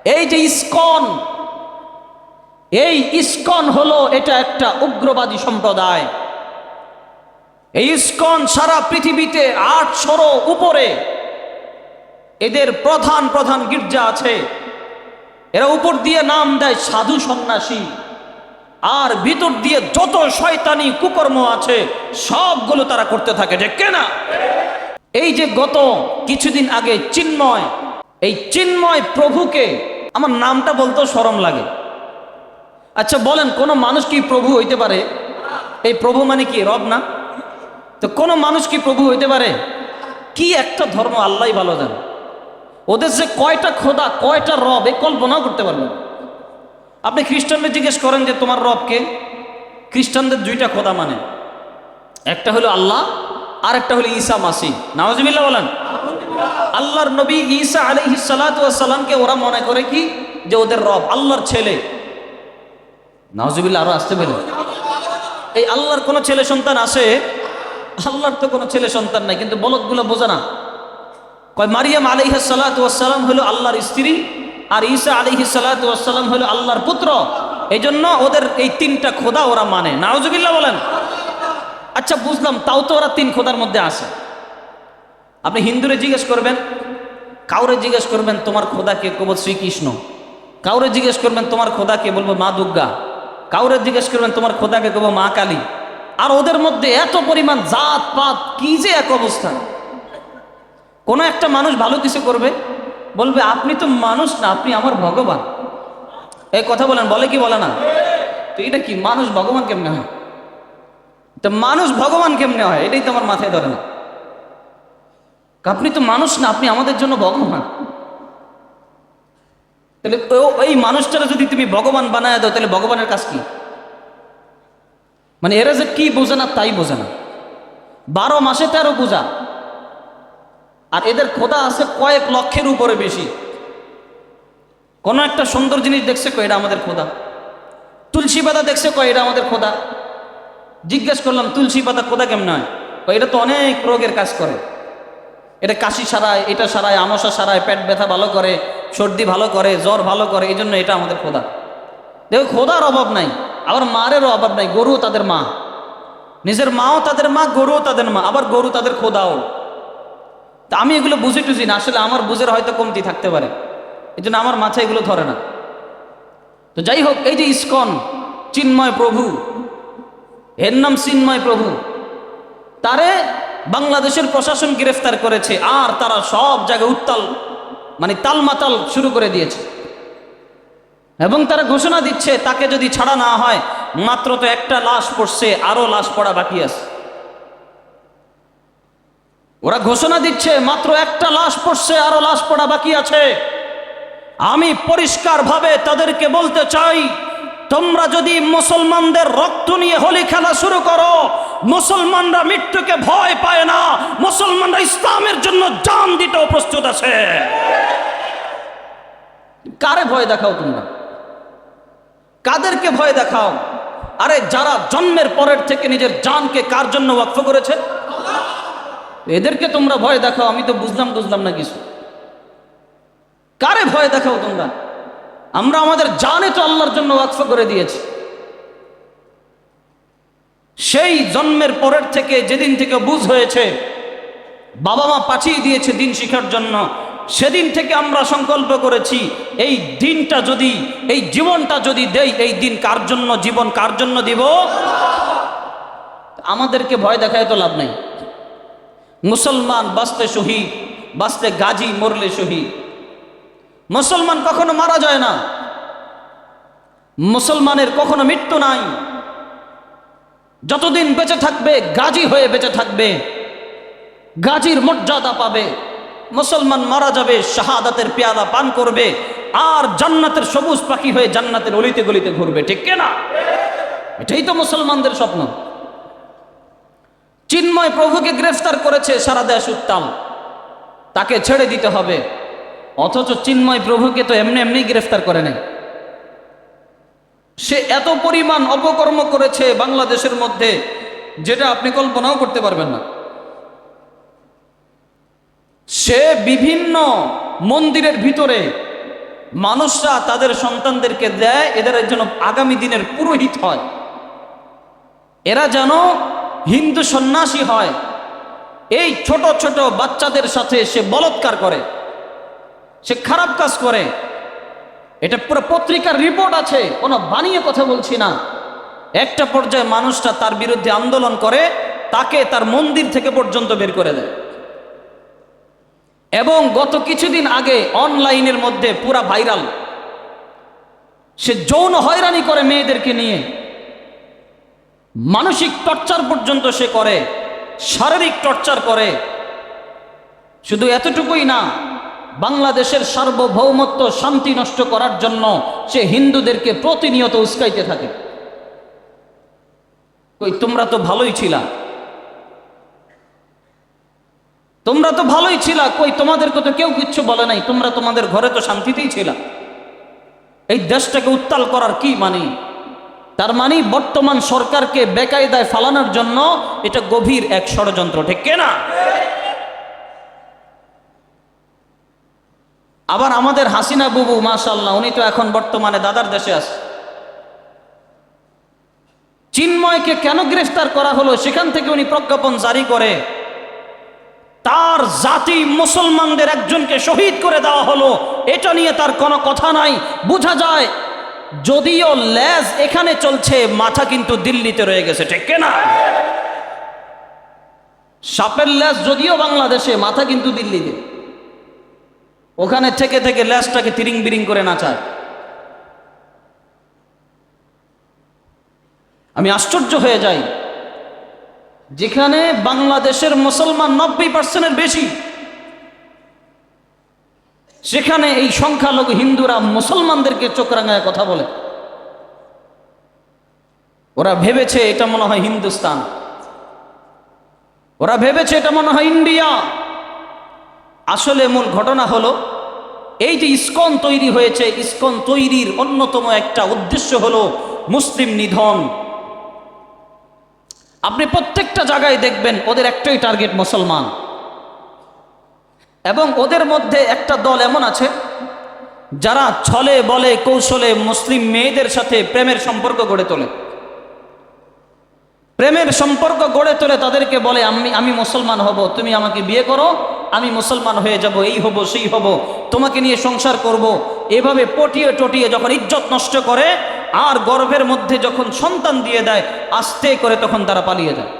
এই যে ইসকন, এই ইসকন হলো এটা একটা উগ্রবাদী সম্প্রদায়। এই ইসকন সারা পৃথিবীতে 800 উপরে এদের প্রধান প্রধান গির্জা আছে। এরা উপর দিয়ে নাম দেয় সাধু সন্ন্যাসী, আর ভিতর দিয়ে যত শয়তানি কুকর্ম আছে সবগুলো তারা করতে থাকে, যে কেনা। এই যে গত কিছুদিন আগে চিন্ময়, এই চিন্ময় প্রভুকে, আমার নামটা বলতেও শরম লাগে। আচ্ছা বলেন, কোন মানুষ কি প্রভু হইতে পারে? এই প্রভু মানে কি রব না? তো কোন মানুষ কি প্রভু হইতে পারে? কি একটা ধর্ম, আল্লাহই ভালো জানে। ওদের যে কয়টা খোদা, কয়টা রব, এ কল্পনাও করতে পারবেন। আপনি খ্রিস্টানদের জিজ্ঞেস করেন যে তোমার রব কে? খ্রিস্টানদের 2টা খোদা মানে, একটা হলো আল্লাহ আর একটা হলো ঈসা মাসিহ। নাউজুবিল্লাহ বলেন। আল্লাহর নবী ঈসা আলাইহিস সালাতু ওয়াস সালামকে ওরা মনে করে কি যে ওদের রব, আল্লাহর ছেলে। নাউজুবিল্লাহ, আরো আসতে পেরে। এই আল্লাহর কোনো ছেলে সন্তান আছে? আল্লাহর তো কোনো ছেলে সন্তান নাই, কিন্তু বলদগুলো বোঝে না। কয় মারিয়াম আলাইহিস সালাতু ওয়াস সালাম হলো আল্লাহর স্ত্রী, আর ঈসা আলাইহিস সালাতু ওয়াস সালাম হলো আল্লাহর পুত্র। এই জন্য ওদের এই 3টা খোদা ওরা মানে। নাউজুবিল্লাহ বলেন। আচ্ছা বুঝলাম, তাও তো ওরা 3 খোদার মধ্যে আছে। আপনি হিন্দুরে জিজ্ঞেস করবেন, কাউরে জিজ্ঞেস করবেন তোমার খোদা কে, কব শ্রীকৃষ্ণ। কাউরে জিজ্ঞেস করবেন তোমার খোদা কে, বলবো মা দুর্গা। কাউরে জিজ্ঞেস করবেন তোমার খোদাকে, কব মা কালী। আর ওদের মধ্যে এত পরিমাণ জাত পাত, কি যে এক অবস্থা। কোন একটা মানুষ ভালো কিছু করবে, বলবে আপনি তো মানুষ না, আপনি আমার ভগবান। এই কথা বলেন, বলে কি বলে না? তো এটা কি, মানুষ ভগবান কেমনে হয়? তো মানুষ ভগবান কেমনে হয়, এটাই তো আমার মাথায় ধরে না। আপনি তো মানুষ না, আপনি আমাদের জন্য ভগবান। তাহলে এই মানুষটারা যদি তুমি ভগবান বানায় দাও, তাহলে ভগবানের কাজ কি? মানে এরা যে কি বোঝে না তাই বোঝে না। 12 মাসে 13 পূজা, আর এদের খোদা আছে কয়েক লক্ষের উপরে বেশি। কোন একটা সুন্দর জিনিস দেখছে, কয় এটা আমাদের খোদা। তুলসী পাতা দেখছে, কয় এটা আমাদের খোদা। জিজ্ঞেস করলাম তুলসী পাতা খোদা কেমন হয়? এটা তো অনেক রোগের কাজ করে, এটা কাশি সারায়, এটা সারায়, আমসা সারায়, পেট ব্যথা ভালো করে, সর্দি ভালো করে, জ্বর ভালো করে, এই জন্য এটা আমাদের খোদা। দেখো, খোদার অভাব নাই, আবার মারেরও অভাব নাই। গরু তাদের মা, নিজের মাও তাদের মা, গরুও তাদের মা, আবার গরু তাদের খোদাও। তা আমি এগুলো বুঝি টুঝি না, আসলে আমার বুঝের হয়তো কমতি থাকতে পারে, এই জন্য আমার মাথায় এগুলো ধরে না। তো যাই হোক, এই যে ইসকন, চিন্ময় প্রভু, এর নাম চিন্ময় প্রভু, তারে বাংলাদেশের প্রশাসন গ্রেফতার করেছে। আর তারা সব জায়গায় উত্তাল, মানে তালমাতাল শুরু করে দিয়েছে। এবং তারা ঘোষণা দিচ্ছে তাকে যদি ছাড়া না হয়, মাত্র তো একটা লাশ পড়ছে, আরো লাশ পড়া বাকি আছে। ওরা ঘোষণা দিচ্ছে মাত্র একটা লাশ পড়ছে, আরো লাশ পড়া বাকি আছে। আমি পরিষ্কারভাবে তাদেরকে বলতে চাই, তোমরা যদি মুসলমানদের রক্ত নিয়ে হোলি খেলা শুরু করো, মুসলমানরা মৃত্যুকে ভয় পায় না, মুসলমানরা ইসলামের জন্য জান দিতেও প্রস্তুত আছে। কারে ভয় দেখাও তোমরা? কাদেরকে ভয় দেখাও? আরে যারা জন্মের পরের থেকে নিজের জানকে কার জন্য ওয়াকফ করেছে, এদেরকে তোমরা ভয় দেখাও। আমি তো বুঝলাম না কিছু। কারে ভয় দেখাও তোমরা? আমরা আমাদের জানে তো আল্লাহর জন্য ওয়াকফ করে দিয়েছি। সেই জন্মের পরের থেকে, যেদিন থেকে বুঝ হয়েছে, বাবা মা পাঠিয়ে দিয়েছে দিন শিখার জন্য, সেদিন থেকে আমরা সংকল্প করেছি এই দিনটা যদি, এই জীবনটা যদি দেই, এই দিন কার জন্য, জীবন কার জন্য দিব? আমাদেরকে ভয় দেখায় তো লাভ নাই। মুসলমান বাঁচতে শহীদ, বাঁচতে গাজী, মরলে শহীদ। মুসলমান কখনো মারা যায় না, মুসলমানের কখনো মৃত্যু নাই। যতদিন বেঁচে থাকবে গাজী হয়ে বেঁচে থাকবে, গাজীর মর্যাদা পাবে। মুসলমান মারা যাবে, শাহাদাতের পেয়ালা পান করবে, আর জান্নাতের সবুজ পাখি হয়ে জান্নাতের অলিতে গলিতে ঘুরবে। ঠিক কিনা? এটাই তো মুসলমানদের স্বপ্ন। চিন্ময় প্রভুকে গ্রেফতার করেছে সারা দেশ উত্তাল, তাকে ছেড়ে দিতে হবে। অথচ চিন্ময় প্রভুকে তো এমনি এমনি গ্রেফতার করে নাই। সে এত পরিমাণ অপকর্ম করেছে বাংলাদেশের মধ্যে, যেটা আপনি কল্পনাও করতে পারবেন না। সে বিভিন্ন মন্দিরের ভিতরে মানুষরা তাদের সন্তানদেরকে দেয় এদের জন্য আগামী দিনের পুরোহিত হয়, এরা যেন হিন্দু সন্ন্যাসী হয়। এই ছোট ছোট বাচ্চাদের সাথে সে বলৎকার করে, সে খারাপ কাজ করে। এটা পুরো পত্রিকার রিপোর্ট আছে, কোনো বানিয়ে কথা বলছি না। একটা পর্যায়ে মানুষটা তার বিরুদ্ধে আন্দোলন করে, তাকে তার মন্দির থেকে পর্যন্ত বের করে দেয়। এবং গত কিছুদিন আগে অনলাইনের মধ্যে পুরা ভাইরাল, সে যৌন হয়রানি করে মেয়েদেরকে নিয়ে, মানসিক টর্চার পর্যন্ত সে করে, শারীরিক টর্চার করে। শুধু এতটুকুই না, বাংলাদেশের সার্বভৌমত্ব শান্তি নষ্ট করার জন্য সে হিন্দুদেরকে প্রতিনিয়ত উস্কাইতে থাকে। কই তোমরা তো ভালোই ছিলা, তোমরা তো ভালোই ছিলা, কই তোমাদেরকে তো কেউ কিচ্ছু বলে নাই, তোমরা তোমাদের ঘরে তো শান্তিতেই ছিলা। এই দেশটাকে উত্তাল করার কি মানে? তার মানে বর্তমান সরকারকে বেকায়দায় ফালানোর জন্য এটা গভীর এক ষড়যন্ত্র, ঠিক কিনা? আবার আমাদের হাসিনা বুবু মাশাআল্লাহ, উনি তো এখন বর্তমানে দাদার দেশে আছে। চিন্ময়কে কেন গ্রেফতার করা হলো, সেখান থেকে উনি প্রজ্ঞাপন জারি করে তার জাতি মুসলমানদের একজনকে শহীদ করে দেওয়া হলো, এটা নিয়ে তার কোনো কথা নাই। বোঝা যায় যদিও লেজ এখানে চলছে, মাথা কিন্তু দিল্লিতে রয়ে গেছে, ঠিক কিনা? সাপের লেজ যদিও বাংলাদেশে, মাথা কিন্তু দিল্লিতে। ওখানে থেকে থেকে লেজটাকে তিরিং বিরিং করে নাচায়। আমি আশ্চর্য হয়ে যাই, যেখানে বাংলাদেশের মুসলমান 90% বেশি, সেখানে এই সংখ্যালঘু হিন্দুরা মুসলমানদেরকে চোখ রাঙায় কথা বলে। ওরা ভেবেছে এটা মনে হয় হিন্দুস্তান, ওরা ভেবেছে এটা মনে হয় ইন্ডিয়া। আসলে মূল ঘটনা হলো এই যে ইসকন তৈরি হয়েছে, ইসকন তৈরির অন্যতম একটা উদ্দেশ্য হলো মুসলিম নিধন। আপনি প্রত্যেকটা জায়গায় দেখবেন ওদের একটাই টার্গেট মুসলমান। এবং ওদের মধ্যে একটা দল এমন আছে যারা ছলে বলে কৌশলে মুসলিম মেয়েদের সাথে প্রেমের সম্পর্ক গড়ে তোলে। প্রেমের সম্পর্ক গড়ে তোলে, তাদেরকে বলে আমি মুসলমান হব, তুমি আমাকে বিয়ে করো, আমি মুসলমান হয়ে যাব, এই হব সেই হব, তোমাকে নিয়ে সংসার করব। এভাবে পটিয়ে টটিয়ে যখন ইজ্জত নষ্ট করে আর গর্ভের মধ্যে যখন সন্তান দিয়ে দেয়, আস্তে করে তখন তারা পালিয়ে যায়।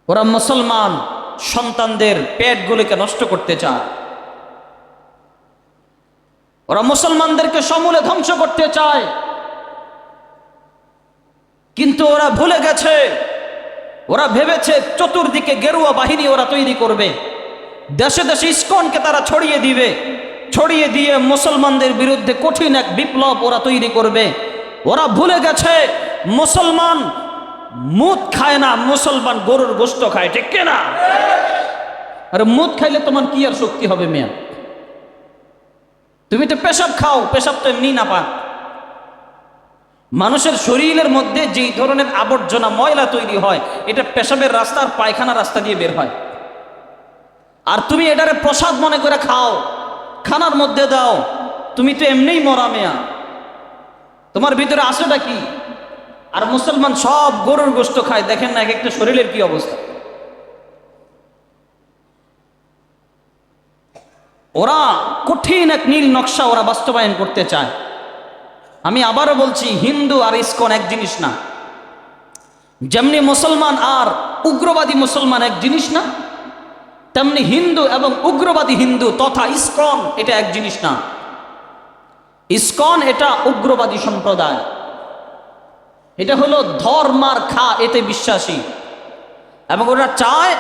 ওরা মুসলমান সন্তানদের পেটগুলিকে নষ্ট করতে চায়, ওরা মুসলমানদেরকে সমূলে ধ্বংস করতে চায়। কিন্তু ওরা ভুলে গেছে, ওরা ভেবেছে চতুর্দিকে গেরুয়া বাহিনী ওরা তৈরি করবে, দেশে দেশে ইসকনকে তারা ছড়িয়ে দিবে, ছড়িয়ে দিয়ে মুসলমানদের বিরুদ্ধে কঠিন এক বিপ্লব ওরা তৈরি করবে। ওরা ভুলে গেছে মুসলমান মুদ খায় না, মুসলমান গরুর গোশত খায়, ঠিক কিনা? আরে মুদ খাইলে তোমার কি আর শক্তি হবে মিয়া? তুমি তো পেশাব খাও, পেশাব তো এমনি না পাক। মানুষের শরীরের মধ্যে যেই ধরনের আবর্জনা ময়লা তৈরি হয়, এটা পেশাবের রাস্তা আর পায়খানা রাস্তা দিয়ে বের হয়। আর তুমি এটারে প্রসাদ মনে করে খাও, খানার মধ্যে দাও, তুমি তো এমনিই মরা মেয়া, তোমার ভিতরে আসেটা কি? আর মুসলমান সব গরুর গোশত খায়, দেখেন না এক একটা শরীরের কি অবস্থা। ওরা কঠিন এক নীল নকশা ওরা বাস্তবায়ন করতে চায়। আমি আবারও বলছি, হিন্দু আর ইসকন এক জিনিস না। যেমনি মুসলমান আর উগ্রবাদী মুসলমান এক জিনিস না, তেমনি হিন্দু এবং উগ্রবাদী হিন্দু তথা ইসকন এটা এক জিনিস না। ইসকন এটা উগ্রবাদী সম্প্রদায়, এটা হলো ধর্মার খা, এতে বিশ্বাসী, এবং ওরা চায়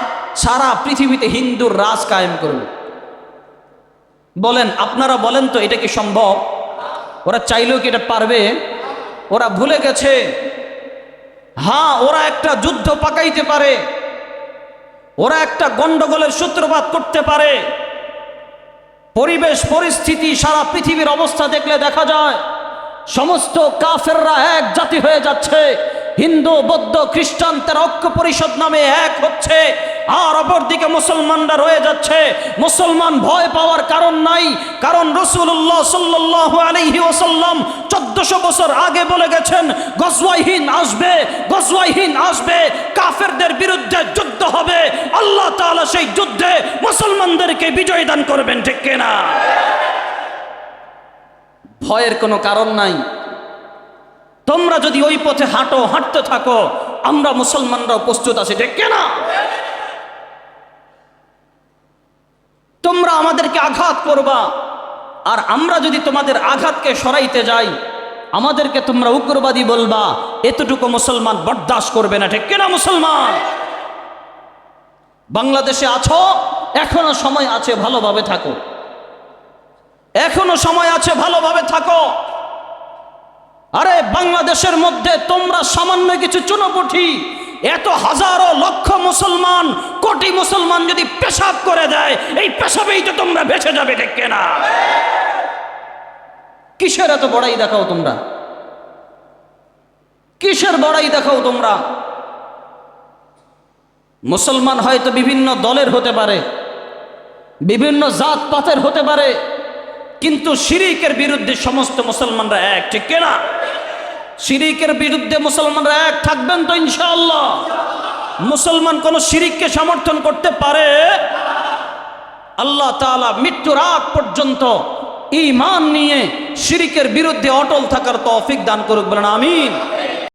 সারা পৃথিবীতে হিন্দুর রাজ কায়েম করবে। বলেন, আপনারা বলেন তো এটা কি সম্ভব? ওরা চাইলেও কি এটা পারবে? ওরা ভুলে গেছে, হ্যাঁ ওরা একটা যুদ্ধ পাকাইতে পারে, ওরা একটা গন্ডগোলের সূত্রপাত করতে পারে। পরিবেশ পরিস্থিতি সারা পৃথিবীর অবস্থা দেখলে দেখা যায় সমস্ত কাফেররা এক জাতি হয়ে যাচ্ছে, হিন্দু বৌদ্ধ খ্রিস্টান তারা ঐক্য পরিষদ নামে এক হচ্ছে, আর অপরদিকে মুসলমানরা রয়ে যাচ্ছে। মুসলমান ভয় পাওয়ার কারণ নাই, কারণ রাসূলুল্লাহ সাল্লাল্লাহু আলাইহি ওয়াসাল্লাম 1400 বছর আগে বলে গেছেন গজওয়াহিন আসবে, গজওয়াহিন আসবে, কাফেরদের বিরুদ্ধে যুদ্ধ হবে, আল্লাহ তাআলা সেই যুদ্ধে মুসলমানদেরকে বিজয় দান করবেন, ঠিক কিনা? ভয়ের কোনো কারণ নাই। তোমরা যদি ওই পথে হাঁটতে থাকো, আমরা মুসলমানরাও প্রস্তুত আছি, ঠিক কিনা? তোমরা আমাদেরকে আঘাত করবা, আর আমরা যদি তোমাদের আঘাতকে সরাইতে যাই, আমাদেরকে তোমরা উগ্রবাদী বলবা, এতটুকু মুসলমান বরদাস্ত করবে না, ঠিক কিনা? মুসলমান বাংলাদেশে আছো, এখনো সময় আছে, ভালোভাবে থাকো, এখনো সময় আছে, ভালোভাবে থাকো। আরে বাংলাদেশের মধ্যে তোমরা সামান্য কিছু চুনোপুঁটি, এত হাজারো লক্ষ মুসলমান, কোটি মুসলমান যদি পেশাব করে দেয়, এই পেশাবেই তো তোমরা ভেসে যাবে, ঠিক কিনা? কিসের এত বড়াই দেখাও তোমরা? কিসের বড়াই দেখাও তোমরা? মুসলমান হয়তো বিভিন্ন দলের হতে পারে, বিভিন্ন জাত পাতের হতে পারে, কিন্তু শিরিকের বিরুদ্ধে সমস্ত মুসলমানরা এক, ঠিক কিনা? শিরিকের বিরুদ্ধে মুসলমানরা এক থাকবেন তো ইনশাআল্লাহ? মুসলমান কোন শিরিককে সমর্থন করতে পারে? আল্লাহ তাআলা মৃত্যুর আগ পর্যন্ত ঈমান নিয়ে শিরিকের বিরুদ্ধে অটল থাকার তৌফিক দান করুক, বলেন আমিন।